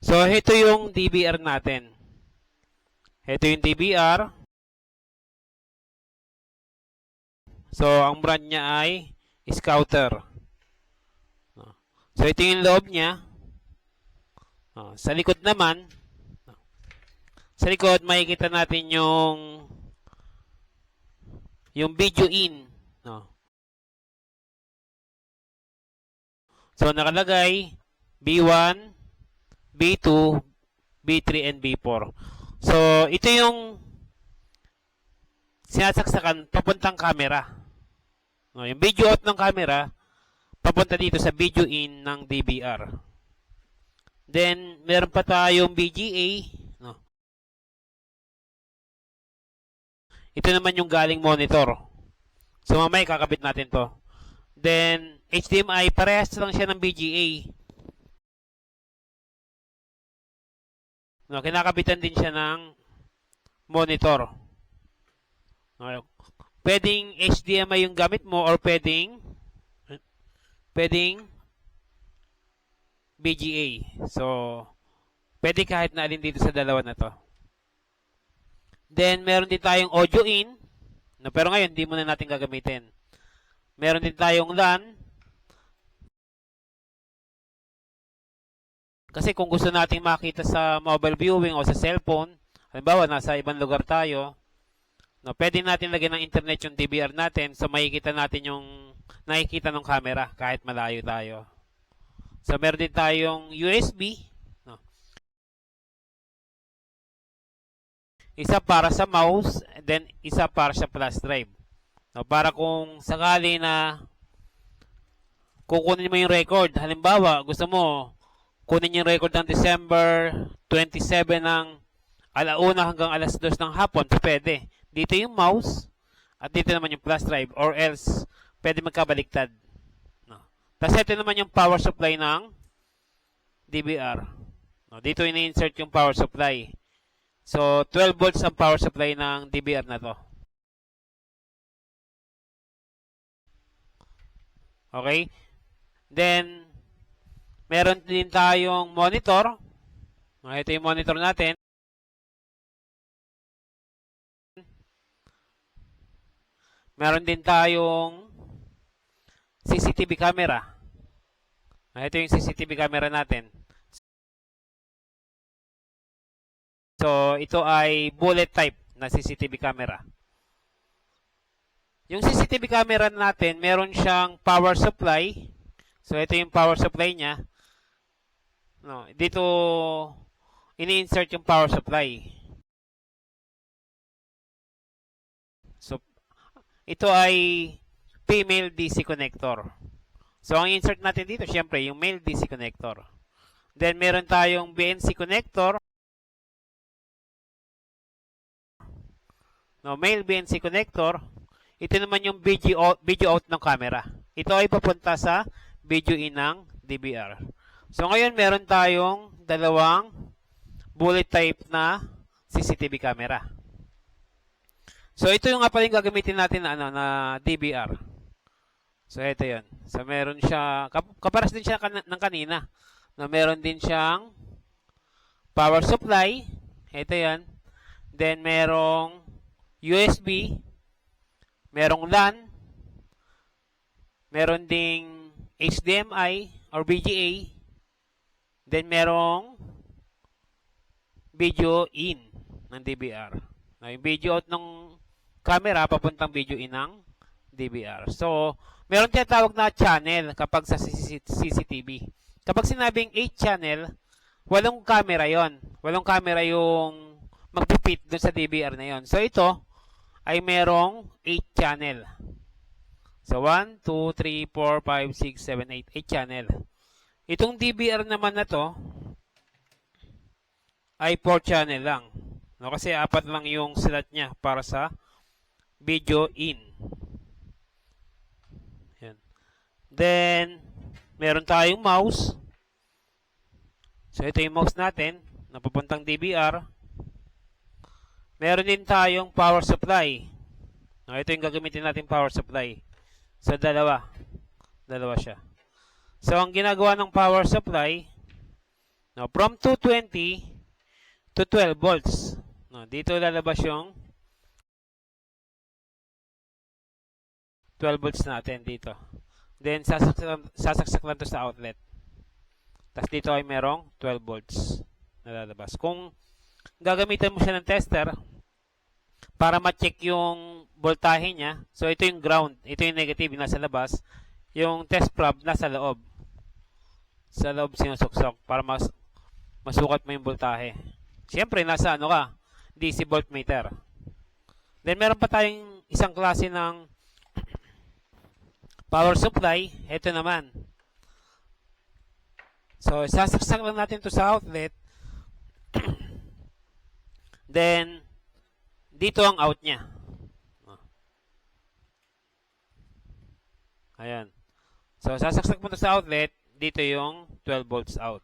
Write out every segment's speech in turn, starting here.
So, ito yung DVR natin. Ito yung DVR. So, ang brand niya ay Scouter. So, ito yung loob niya. Sa likod naman, sa likod, makikita natin yung video in. So, nakalagay B1, B2, B3, and B4. So, ito yung sinasaksakan papuntang camera. Yung video out ng camera, papunta dito sa video in ng DVR. Then, meron pa tayong VGA. Ito naman yung galing monitor. So, mamaya kakabit natin to. Then, HDMI, parehas lang siya ng VGA. Kinakabitan din siya ng monitor. Pwedeng HDMI yung gamit mo or pwedeng VGA. So, pwede kahit na alin dito sa dalawa na to. Then, meron din tayong audio in. Pero ngayon, hindi muna natin gagamitin. Meron din tayong LAN. Kasi kung gusto nating makita sa mobile viewing o sa cellphone, halimbawa, nasa ibang lugar tayo, pwede natin lagyan ng internet yung DVR natin so makikita natin yung nakikita ng camera kahit malayo tayo. So, meron din tayong USB. Isa para sa mouse, then isa para sa flash drive. Para kung sakali na kukunin mo yung record, halimbawa, gusto mo kunin yung record ng December 27 ng alauna hanggang alas 2 ng hapon, pwede. Dito yung mouse, at dito naman yung flash drive, or else, pwede magkabaliktad. Tapos ito naman yung power supply ng DVR. Dito ini-insert yung power supply. So, 12 volts ang power supply ng DVR na to. Okay? Then, meron din tayong monitor. Ito yung monitor natin. Meron din tayong CCTV camera. Ito yung CCTV camera natin. So, ito ay bullet type na CCTV camera. Yung CCTV camera natin, meron siyang power supply. So, ito yung power supply niya. Dito, ini-insert yung power supply. So, ito ay female DC connector. So, ang insert natin dito, syempre, yung male DC connector. Then, meron tayong BNC connector. Male BNC connector. Ito naman yung video out ng camera. Ito ay papunta sa video in ng DVR. So, ngayon, meron tayong dalawang bullet type na CCTV camera. So, ito yung nga pala yung gagamitin natin na DVR. So, ito yun. So, meron siya, kaparas din siya ng kanina. Meron din siyang power supply. Ito yan. Then, merong USB. Merong LAN. Meron ding HDMI or VGA. Then, merong video in ng DVR. Yung video out ng camera, papuntang video in ng DVR. So, meron tinatawag na channel kapag sa CCTV. Kapag sinabing 8 channel, 8 camera yon. 8 camera yung magpipit dun sa DVR na yon. So, ito ay merong 8 channel. So, 1, 2, 3, 4, 5, 6, 7, 8. 8 channel. Itong DVR naman na to ay 4 channel lang. Kasi 4 lang yung slot niya para sa video in. Yan. Then, meron tayong mouse. So, ito yung mouse natin na papuntang DVR. Meron din tayong power supply. Ito yung gagamitin natin power supply. So, dalawa. Dalawa siya. So, ang ginagawa ng power supply, No, from 220 to 12 volts. No, dito lalabas yung 12 volts natin dito. Then, sasaksak lang to sa outlet. Tapos dito ay merong 12 volts na lalabas. Kung gagamitan mo siya ng tester para ma-check yung voltahe niya, so ito yung ground, ito yung negative, yung nasa labas. Yung test probe nasa loob. Sa loob sinusuksok para masukat mo yung voltahe. Siyempre, nasa ano ka, DC voltmeter. Then, meron pa tayong isang klase ng power supply. Ito naman. So, sasaksak lang natin to sa outlet. Then, dito ang out niya. Ayan. So, sasaksak mo to sa outlet. Dito yung 12 volts out.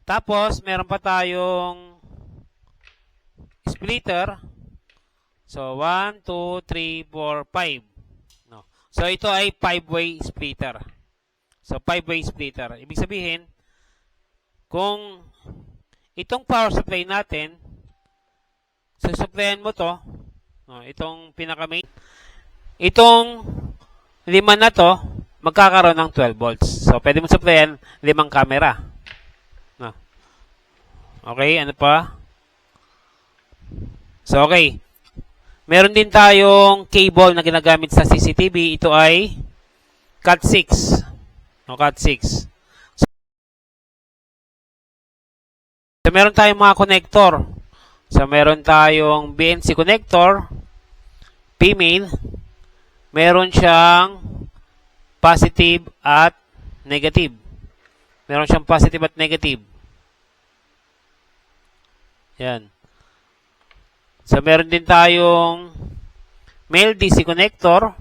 Tapos, meron pa tayong splitter. So, 1, 2, 3, 4, 5. No. So, ito ay 5-way splitter. So, 5-way splitter. Ibig sabihin, kung itong power supply natin, susuplayan mo to, no, itong pinaka-main, itong 5 na to, magkakaroon ng 12 volts. So, pwede mo supplyan 5 camera. No. Okay, ano pa? So, okay. Meron din tayong cable na ginagamit sa CCTV. Ito ay Cat6. No, Cat6. So, meron tayong mga connector. So, meron tayong BNC connector, female. Meron siyang positive at negative. Meron siyang positive at negative. Yan. So, meron din tayong male DC connector.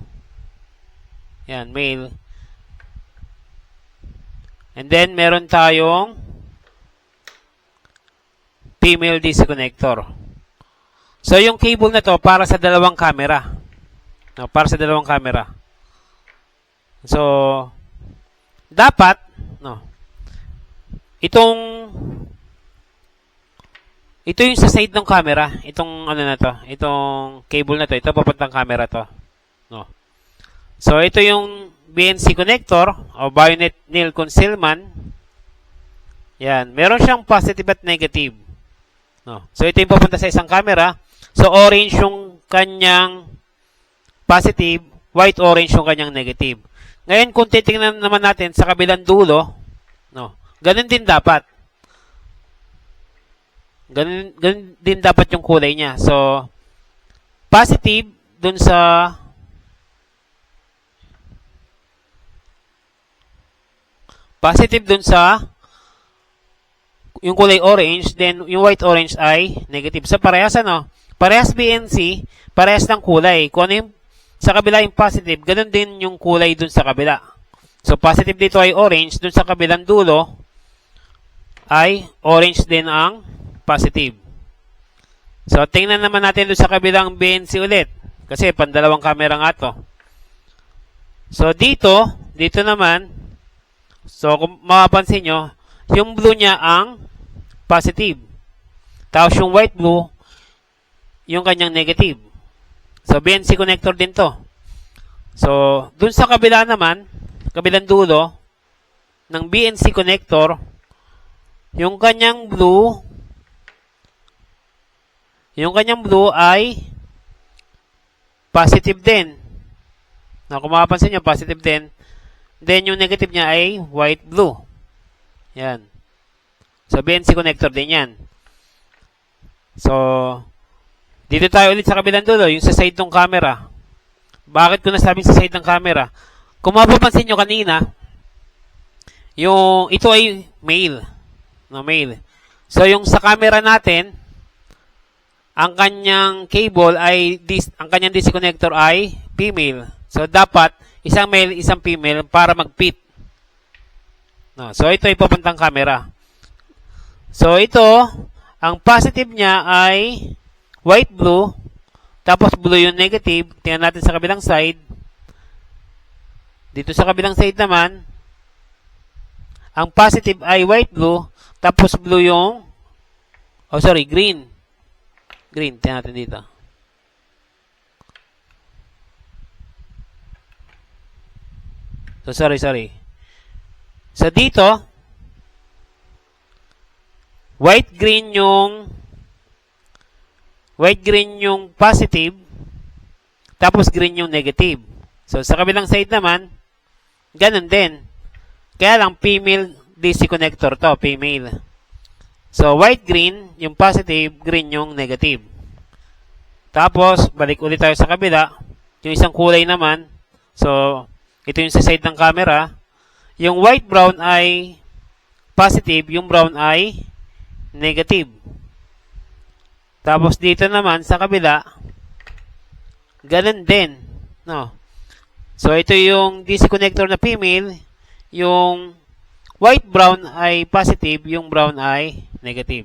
Yan, male. And then, meron tayong female DC connector. So, yung cable na to para sa dalawang camera. No, para sa dalawang camera. So, dapat, no, ito yung sa side ng camera. Itong, ano na to, itong cable na to, ito papuntang camera to. No. So, ito yung BNC connector, o bayonet nail concealment. Yan. Meron siyang positive at negative. No. So, ito yung papunta sa isang camera. So, orange yung kanyang positive, white-orange yung kanyang negative. Ngayon, kung titingnan naman natin sa kabilang dulo, no, ganun din dapat. Ganun din dapat yung kulay niya. So, positive dun sa yung kulay orange, then yung white-orange ay negative. So, parehas ano? Parehas BNC, parehas ng kulay. Kung ano yung sa kabila yung positive, ganun din yung kulay dun sa kabila. So, positive dito ay orange, dun sa kabilang dulo ay orange din ang positive. So, tingnan naman natin dun sa kabilang BNC ulit. Kasi, pandalawang camera nga to. So, dito naman, so, kung mapapansin nyo, yung blue niya ang positive. Tapos, yung white blue, yung kanyang negative. So, BNC connector din to. So, dun sa kabila naman, kabilang dulo, ng BNC connector, yung kanyang blue ay positive din. Na, kung mapapansin nyo, positive din. Then, yung negative niya ay white-blue. Yan. So, BNC connector din yan. So, dito tayo ulit sa kabilang dulo, yung sa side ng camera. Bakit ko nasabing sa side ng camera? Kung mapapansin nyo kanina, ito ay male. No, male. So, yung sa camera natin, ang kanyang cable ay, ang kanyang DC connector ay female. So, dapat, isang male, isang female para mag-fit. No, so, ito ay papuntang camera. So, ito, ang positive niya ay white-blue, tapos blue yung negative. Tingnan natin sa kabilang side. Dito sa kabilang side naman, Ang positive ay white blue, tapos blue yung, green. Green, tingnan natin dito. So, sorry. So, dito, white green yung positive, tapos green yung negative. So, sa kabilang side naman, ganun din. Kaya lang, female DC connector to, female. So, white-green yung positive, green yung negative. Tapos, balik ulit tayo sa kabila. Yung isang kulay naman, so, ito yung sa side ng camera. Yung white-brown ay positive, yung brown ay negative. Tapos dito naman sa kabila, ganun din, no. So ito yung DC connector na female, yung white-brown ay positive, yung brown ay negative.